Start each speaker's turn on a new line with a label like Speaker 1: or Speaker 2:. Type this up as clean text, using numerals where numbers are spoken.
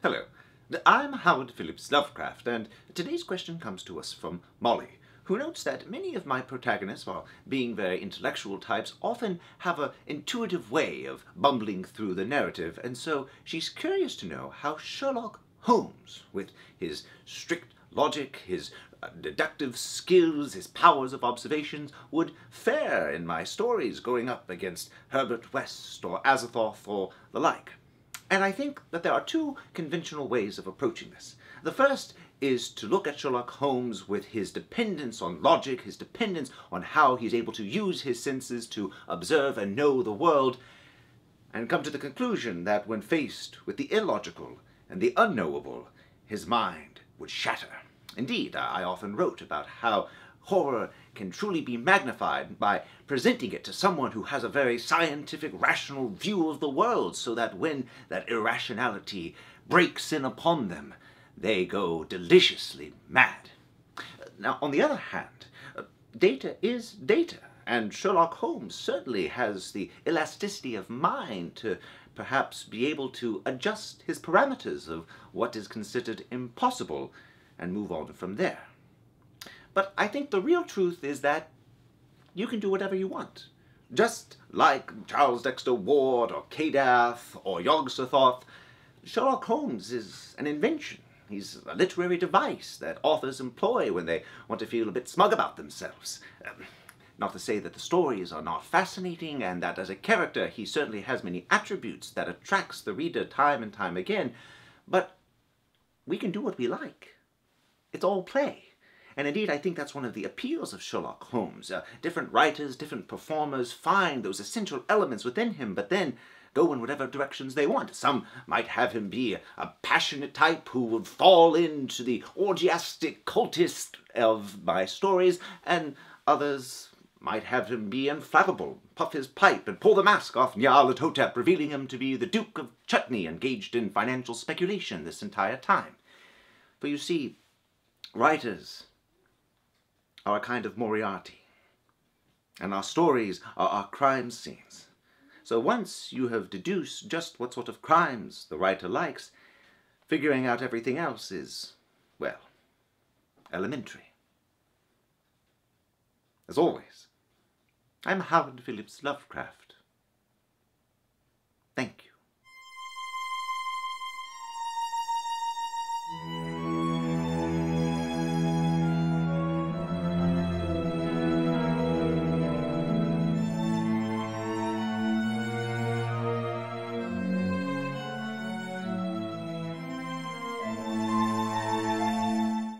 Speaker 1: Hello, I'm Howard Phillips Lovecraft, and today's question comes to us from Molly, who notes that many of my protagonists, while being very intellectual types, often have an intuitive way of bumbling through the narrative, and so she's curious to know how Sherlock Holmes, with his strict logic, his deductive skills, his powers of observations, would fare in my stories going up against Herbert West or Azathoth or the like. And I think that there are two conventional ways of approaching this. The first is to look at Sherlock Holmes with his dependence on logic, his dependence on how he's able to use his senses to observe and know the world, and come to the conclusion that when faced with the illogical and the unknowable, his mind would shatter. Indeed, I often wrote about how horror can truly be magnified by presenting it to someone who has a very scientific, rational view of the world, so that when that irrationality breaks in upon them, they go deliciously mad. Now, on the other hand, data is data, and Sherlock Holmes certainly has the elasticity of mind to perhaps be able to adjust his parameters of what is considered impossible and move on from there. But I think the real truth is that you can do whatever you want. Just like Charles Dexter Ward or Kadath or Yog-Sothoth, Sherlock Holmes is an invention. He's a literary device that authors employ when they want to feel a bit smug about themselves. Not to say that the stories are not fascinating, and that as a character he certainly has many attributes that attracts the reader time and time again, but we can do what we like. It's all play. And indeed, I think that's one of the appeals of Sherlock Holmes. Different writers, different performers find those essential elements within him, but then go in whatever directions they want. Some might have him be a passionate type who would fall into the orgiastic cultist of my stories, and others might have him be inflammable, puff his pipe, and pull the mask off Nyarlathotep, revealing him to be the Duke of Chutney, engaged in financial speculation this entire time. For you see, writers are a kind of Moriarty, and our stories are our crime scenes. So once you have deduced just what sort of crimes the writer likes, figuring out everything else is, well, elementary. As always, I'm Howard Phillips Lovecraft.